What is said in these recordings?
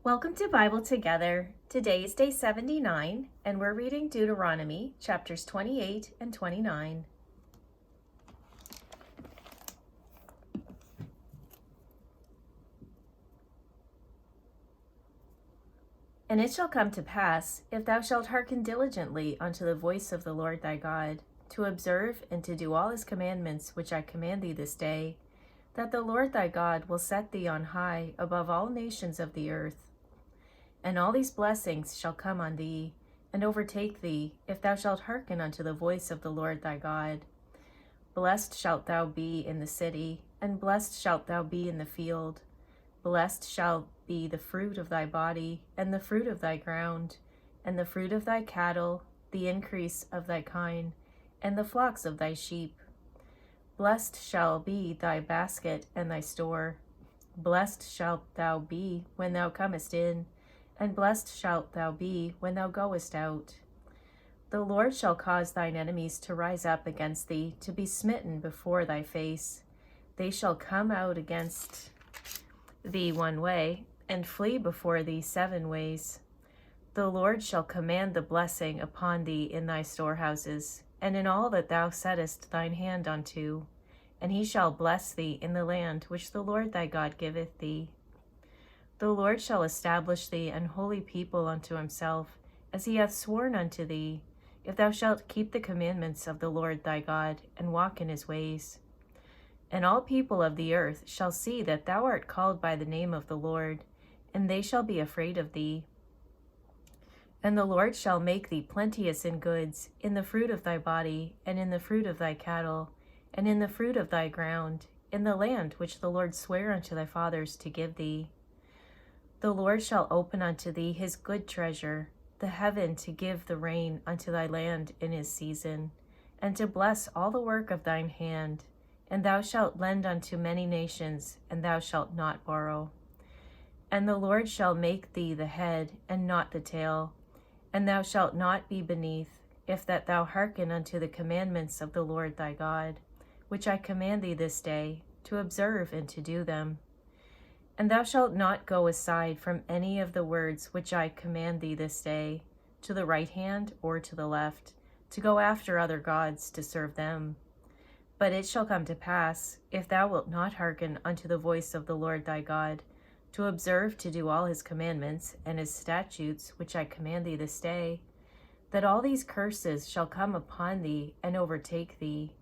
Welcome to Bible Together. Today is day 79, and we're reading Deuteronomy chapters 28 and 29. And it shall come to pass, if thou shalt hearken diligently unto the voice of the Lord thy God, to observe and to do all his commandments which I command thee this day, that the Lord thy God will set thee on high above all nations of the earth. And all these blessings shall come on thee, and overtake thee, if thou shalt hearken unto the voice of the Lord thy God. Blessed shalt thou be in the city, and blessed shalt thou be in the field. Blessed shall be the fruit of thy body, and the fruit of thy ground, and the fruit of thy cattle, the increase of thy kine, and the flocks of thy sheep. Blessed shall be thy basket and thy store. Blessed shalt thou be when thou comest in, and blessed shalt thou be when thou goest out. The Lord shall cause thine enemies to rise up against thee, to be smitten before thy face. They shall come out against thee one way, and flee before thee 7 ways. The Lord shall command the blessing upon thee in thy storehouses, and in all that thou settest thine hand unto, and he shall bless thee in the land which the Lord thy God giveth thee. The Lord shall establish thee an holy people unto himself, as he hath sworn unto thee, if thou shalt keep the commandments of the Lord thy God, and walk in his ways. And all people of the earth shall see that thou art called by the name of the Lord, and they shall be afraid of thee. And the Lord shall make thee plenteous in goods, in the fruit of thy body, and in the fruit of thy cattle, and in the fruit of thy ground, in the land which the Lord sware unto thy fathers to give thee. The Lord shall open unto thee his good treasure, the heaven to give the rain unto thy land in his season, and to bless all the work of thine hand. And thou shalt lend unto many nations, and thou shalt not borrow. And the Lord shall make thee the head, and not the tail, and thou shalt not be beneath, if that thou hearken unto the commandments of the Lord thy God, which I command thee this day, to observe and to do them. And thou shalt not go aside from any of the words which I command thee this day, to the right hand or to the left, to go after other gods to serve them. But it shall come to pass, if thou wilt not hearken unto the voice of the Lord thy God, to observe to do all his commandments and his statutes which I command thee this day, that all these curses shall come upon thee and overtake thee.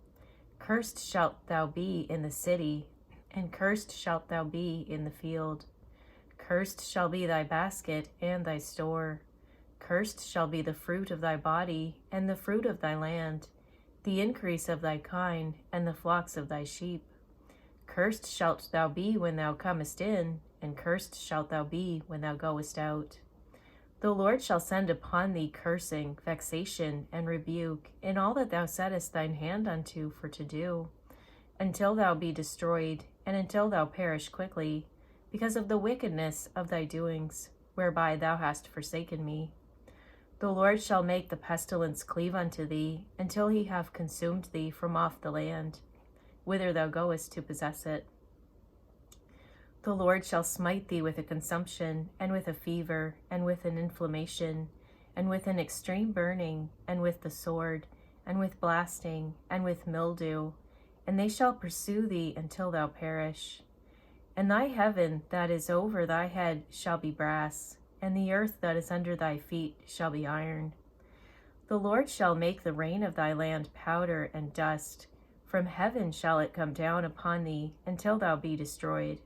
Cursed shalt thou be in the city, and cursed shalt thou be in the field. Cursed shall be thy basket and thy store. Cursed shall be the fruit of thy body, and the fruit of thy land, the increase of thy kine, and the flocks of thy sheep. Cursed shalt thou be when thou comest in, and cursed shalt thou be when thou goest out. The Lord shall send upon thee cursing, vexation, and rebuke, in all that thou settest thine hand unto for to do, until thou be destroyed, and until thou perish quickly, because of the wickedness of thy doings, whereby thou hast forsaken me. The Lord shall make the pestilence cleave unto thee, until he have consumed thee from off the land, whither thou goest to possess it. The Lord shall smite thee with a consumption, and with a fever, and with an inflammation, and with an extreme burning, and with the sword, and with blasting, and with mildew, and they shall pursue thee until thou perish. And thy heaven that is over thy head shall be brass, and the earth that is under thy feet shall be iron. The Lord shall make the rain of thy land powder and dust. From heaven shall it come down upon thee, until thou be destroyed.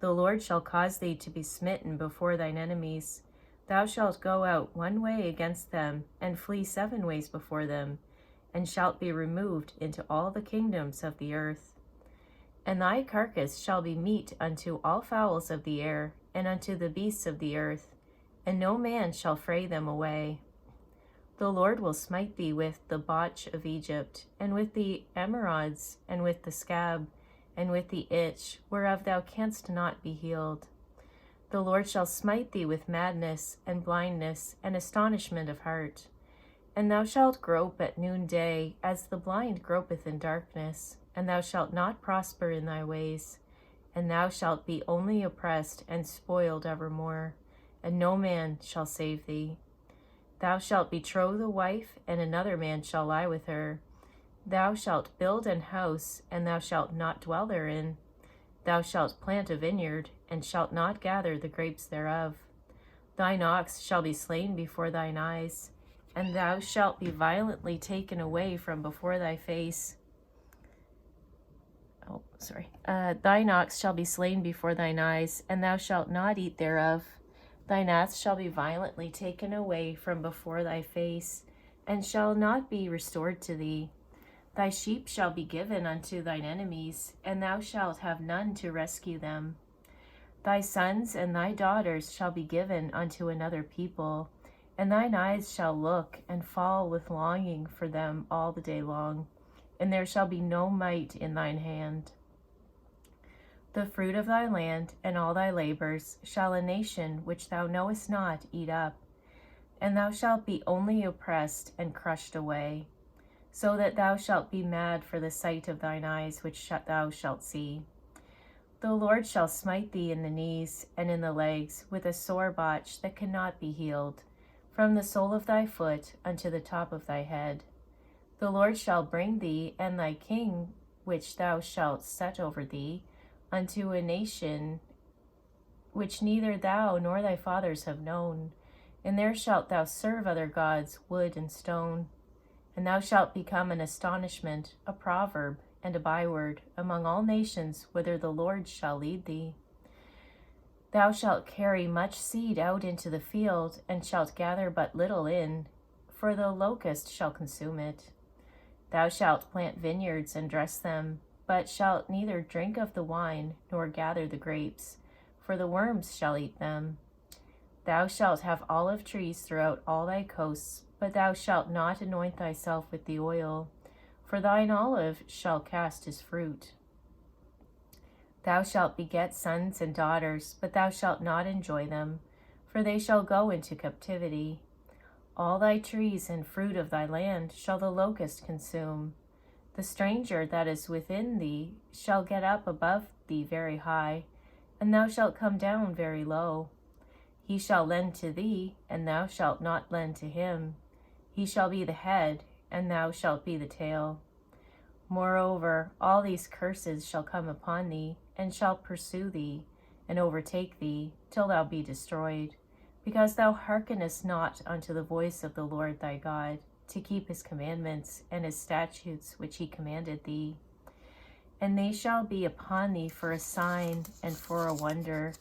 The Lord shall cause thee to be smitten before thine enemies. Thou shalt go out one way against them, and flee 7 ways before them, and shalt be removed into all the kingdoms of the earth. And thy carcass shall be meat unto all fowls of the air, and unto the beasts of the earth, and no man shall fray them away. The Lord will smite thee with the botch of Egypt, and with the emerods, and with the scab, and with the itch, whereof thou canst not be healed. The Lord shall smite thee with madness, and blindness, and astonishment of heart. And thou shalt grope at noonday, as the blind gropeth in darkness, and thou shalt not prosper in thy ways, and thou shalt be only oppressed and spoiled evermore, and no man shall save thee. Thou shalt betroth a wife, and another man shall lie with her. Thou shalt build an house, and thou shalt not dwell therein. Thou shalt plant a vineyard, and shalt not gather the grapes thereof. Thine ox shall be slain before thine eyes, and thou shalt be violently taken away from before thy face. Thine ox shall be slain before thine eyes, and thou shalt not eat thereof. Thine ass shall be violently taken away from before thy face, and shall not be restored to thee. Thy sheep shall be given unto thine enemies, and thou shalt have none to rescue them. Thy sons and thy daughters shall be given unto another people, and thine eyes shall look and fall with longing for them all the day long, and there shall be no might in thine hand. The fruit of thy land and all thy labors shall a nation which thou knowest not eat up, and thou shalt be only oppressed and crushed away, so that thou shalt be mad for the sight of thine eyes which thou shalt see. The Lord shall smite thee in the knees and in the legs with a sore botch that cannot be healed, from the sole of thy foot unto the top of thy head. The Lord shall bring thee and thy king, which thou shalt set over thee, unto a nation which neither thou nor thy fathers have known, and there shalt thou serve other gods, wood and stone. And thou shalt become an astonishment, a proverb, and a byword among all nations whither the Lord shall lead thee. Thou shalt carry much seed out into the field, and shalt gather but little in, for the locust shall consume it. Thou shalt plant vineyards and dress them, but shalt neither drink of the wine nor gather the grapes, for the worms shall eat them. Thou shalt have olive trees throughout all thy coasts, but thou shalt not anoint thyself with the oil, for thine olive shall cast his fruit. Thou shalt beget sons and daughters, but thou shalt not enjoy them, for they shall go into captivity. All thy trees and fruit of thy land shall the locust consume. The stranger that is within thee shall get up above thee very high, and thou shalt come down very low. He shall lend to thee, and thou shalt not lend to him. He shall be the head, and thou shalt be the tail. Moreover, all these curses shall come upon thee, and shall pursue thee, and overtake thee, till thou be destroyed, because thou hearkenest not unto the voice of the Lord thy God, to keep his commandments and his statutes which he commanded thee. And they shall be upon thee for a sign and for a wonder,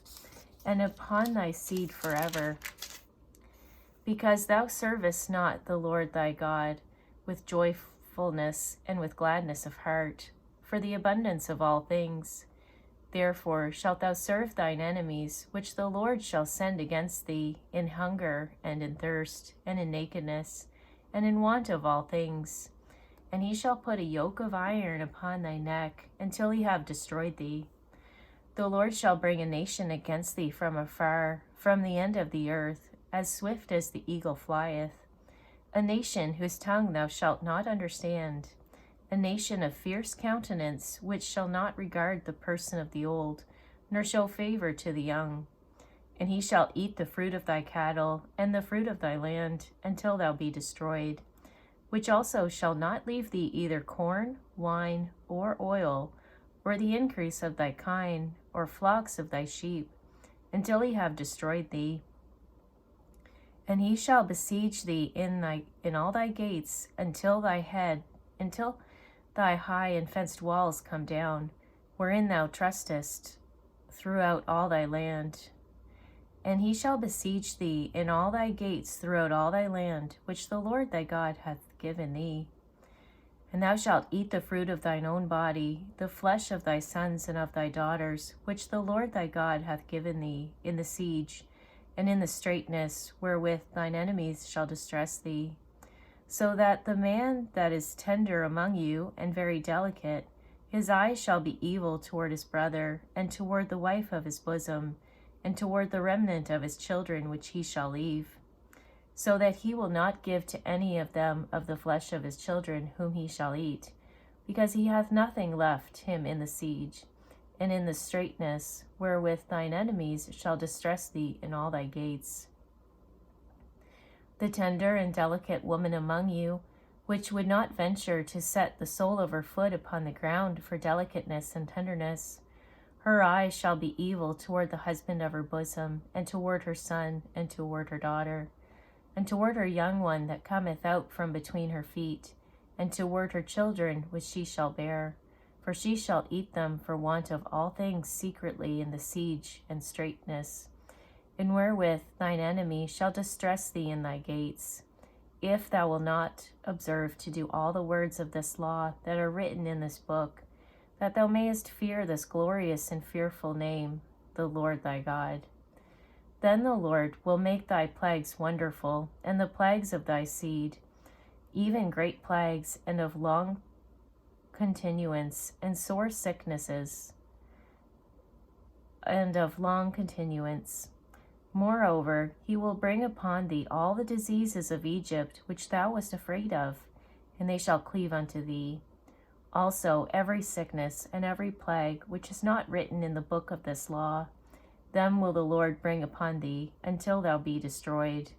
and upon thy seed forever, because thou servest not the Lord thy God with joyfulness and with gladness of heart, for the abundance of all things. Therefore shalt thou serve thine enemies, which the Lord shall send against thee, in hunger and in thirst, and in nakedness, and in want of all things. And he shall put a yoke of iron upon thy neck, until he have destroyed thee. The Lord shall bring a nation against thee from afar, from the end of the earth, as swift as the eagle flieth, a nation whose tongue thou shalt not understand, a nation of fierce countenance, which shall not regard the person of the old, nor show favor to the young. And he shall eat the fruit of thy cattle, and the fruit of thy land, until thou be destroyed, which also shall not leave thee either corn, wine, or oil, or the increase of thy kine, or flocks of thy sheep, until he have destroyed thee. And he shall besiege thee in all thy gates until thy high and fenced walls come down, wherein thou trustest, throughout all thy land. And he shall besiege thee in all thy gates throughout all thy land, which the Lord thy God hath given thee. And thou shalt eat the fruit of thine own body, the flesh of thy sons and of thy daughters, which the Lord thy God hath given thee, in the siege, and in the straitness wherewith thine enemies shall distress thee. So that the man that is tender among you, and very delicate, his eye shall be evil toward his brother, and toward the wife of his bosom, and toward the remnant of his children which he shall leave, so that he will not give to any of them of the flesh of his children whom he shall eat, because he hath nothing left him in the siege, and in the straightness wherewith thine enemies shall distress thee in all thy gates. The tender and delicate woman among you, which would not venture to set the sole of her foot upon the ground for delicateness and tenderness, her eyes shall be evil toward the husband of her bosom, and toward her son, and toward her daughter, and toward her young one that cometh out from between her feet, and toward her children which she shall bear. For she shall eat them for want of all things secretly in the siege and straitness, and wherewith thine enemy shall distress thee in thy gates, if thou wilt not observe to do all the words of this law that are written in this book, that thou mayest fear this glorious and fearful name, the Lord thy God. Then the Lord will make thy plagues wonderful, and the plagues of thy seed, even great plagues, and of long continuance, and sore sicknesses, and of long continuance. Moreover, he will bring upon thee all the diseases of Egypt which thou wast afraid of, and they shall cleave unto thee. Also every sickness and every plague which is not written in the book of this law, them will the Lord bring upon thee, until thou be destroyed.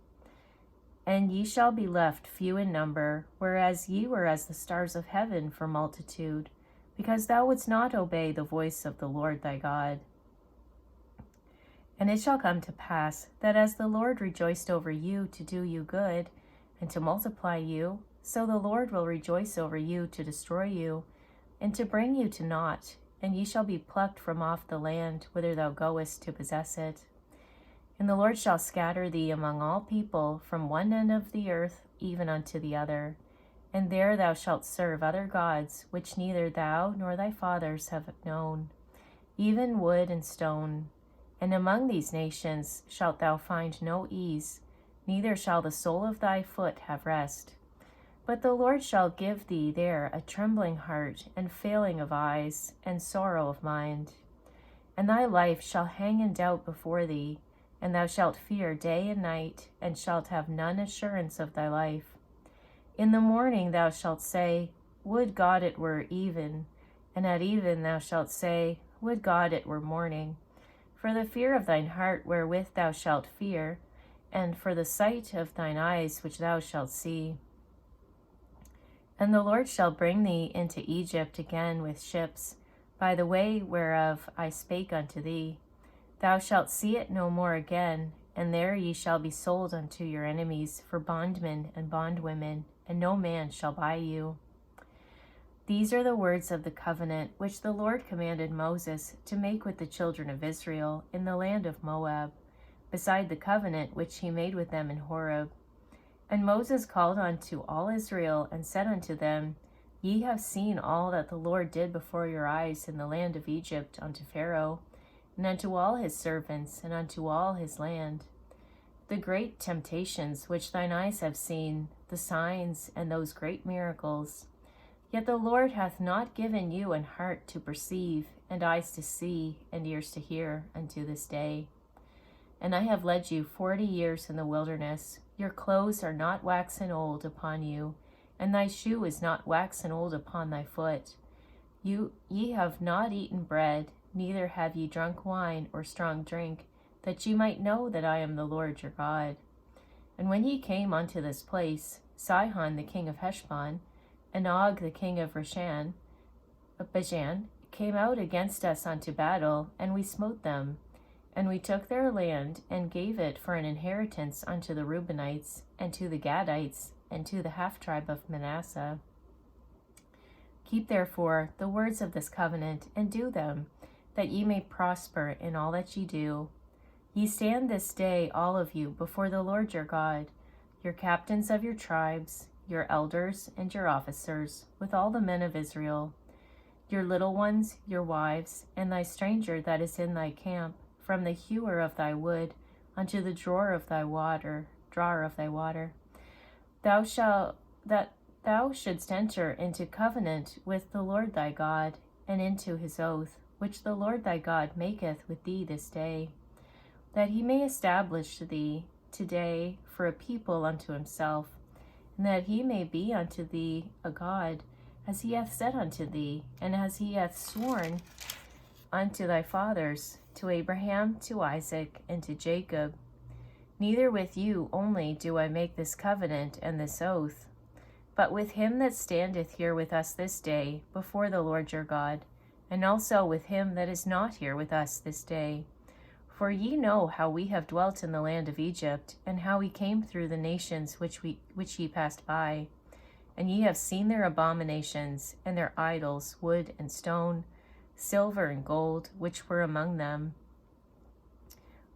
And ye shall be left few in number, whereas ye were as the stars of heaven for multitude, because thou wouldst not obey the voice of the Lord thy God. And it shall come to pass, that as the Lord rejoiced over you to do you good, and to multiply you, so the Lord will rejoice over you to destroy you, and to bring you to naught, and ye shall be plucked from off the land whither thou goest to possess it. And the Lord shall scatter thee among all people from one end of the earth even unto the other, and there thou shalt serve other gods, which neither thou nor thy fathers have known, even wood and stone. And among these nations shalt thou find no ease, neither shall the sole of thy foot have rest. But the Lord shall give thee there a trembling heart, and failing of eyes, and sorrow of mind. And thy life shall hang in doubt before thee, and thou shalt fear day and night, and shalt have none assurance of thy life. In the morning thou shalt say, Would God it were even, and at even thou shalt say, Would God it were morning. For the fear of thine heart wherewith thou shalt fear, and for the sight of thine eyes which thou shalt see. And the Lord shall bring thee into Egypt again with ships, by the way whereof I spake unto thee. Thou shalt see it no more again, and there ye shall be sold unto your enemies for bondmen and bondwomen, and no man shall buy you. These are the words of the covenant which the Lord commanded Moses to make with the children of Israel in the land of Moab, beside the covenant which he made with them in Horeb. And Moses called unto all Israel, and said unto them, Ye have seen all that the Lord did before your eyes in the land of Egypt unto Pharaoh, and unto all his servants, and unto all his land. The great temptations which thine eyes have seen, the signs, and those great miracles. Yet the Lord hath not given you an heart to perceive, and eyes to see, and ears to hear, unto this day. And I have led you 40 years in the wilderness. Your clothes are not waxen old upon you, and thy shoe is not waxen old upon thy foot. Ye have not eaten bread, neither have ye drunk wine or strong drink, that ye might know that I am the Lord your God. And when ye came unto this place, Sihon the king of Heshbon, and Og the king of Bashan, came out against us unto battle, and we smote them. And we took their land, and gave it for an inheritance unto the Reubenites, and to the Gadites, and to the half-tribe of Manasseh. Keep therefore the words of this covenant, and do them, that ye may prosper in all that ye do. Ye stand this day, all of you, before the Lord your God, your captains of your tribes, your elders and your officers, with all the men of Israel, your little ones, your wives, and thy stranger that is in thy camp, from the hewer of thy wood unto the drawer of thy water. That thou shouldst enter into covenant with the Lord thy God, and into his oath, which the Lord thy God maketh with thee this day, that he may establish thee today for a people unto himself, and that he may be unto thee a God, as he hath said unto thee, and as he hath sworn unto thy fathers, to Abraham, to Isaac, and to Jacob. Neither with you only do I make this covenant and this oath, but with him that standeth here with us this day before the Lord your God, and also with him that is not here with us this day. For ye know how we have dwelt in the land of Egypt, and how we came through the nations which ye passed by. And ye have seen their abominations, and their idols, wood and stone, silver and gold, which were among them.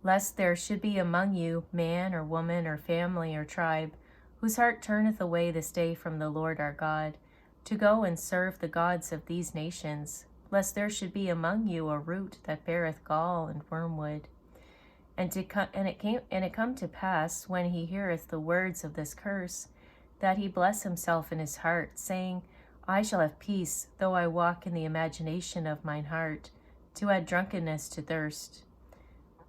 Lest there should be among you man or woman or family or tribe, whose heart turneth away this day from the Lord our God, to go and serve the gods of these nations, lest there should be among you a root that beareth gall and wormwood. And it come to pass, when he heareth the words of this curse, that he bless himself in his heart, saying, I shall have peace, though I walk in the imagination of mine heart, to add drunkenness to thirst.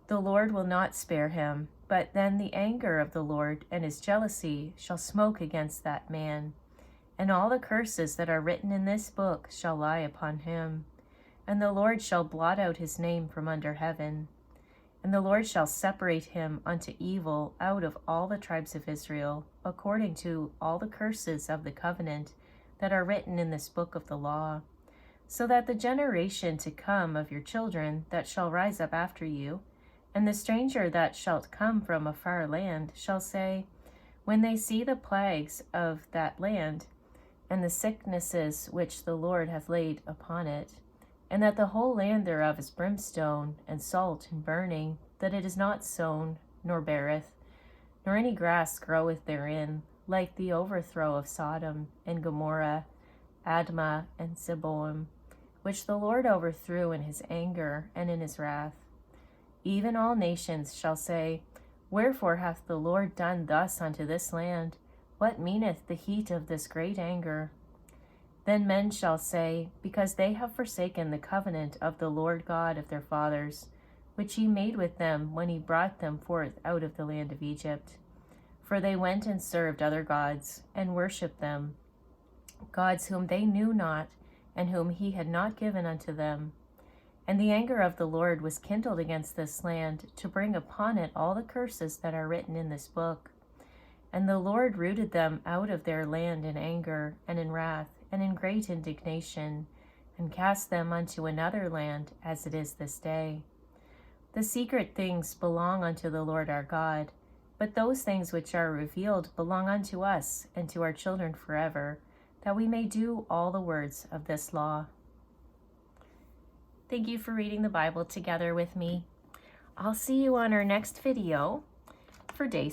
The Lord will not spare him, but then the anger of the Lord and his jealousy shall smoke against that man. And all the curses that are written in this book shall lie upon him. And the Lord shall blot out his name from under heaven. And the Lord shall separate him unto evil out of all the tribes of Israel, according to all the curses of the covenant that are written in this book of the law, so that the generation to come of your children that shall rise up after you, and the stranger that shalt come from a far land, shall say, when they see the plagues of that land, and the sicknesses which the Lord hath laid upon it, and that the whole land thereof is brimstone, and salt, and burning, that it is not sown, nor beareth, nor any grass groweth therein, like the overthrow of Sodom and Gomorrah, Admah, and Zeboim, which the Lord overthrew in his anger and in his wrath. Even all nations shall say, wherefore hath the Lord done thus unto this land? What meaneth the heat of this great anger? Then men shall say, because they have forsaken the covenant of the Lord God of their fathers, which he made with them when he brought them forth out of the land of Egypt. For they went and served other gods, and worshipped them, gods whom they knew not, and whom he had not given unto them. And the anger of the Lord was kindled against this land, to bring upon it all the curses that are written in this book. And the Lord rooted them out of their land in anger, and in wrath, and in great indignation, and cast them unto another land, as it is this day. The secret things belong unto the Lord our God, but those things which are revealed belong unto us and to our children forever, that we may do all the words of this law. Thank you for reading the Bible together with me. I'll see you on our next video for day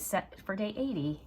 80.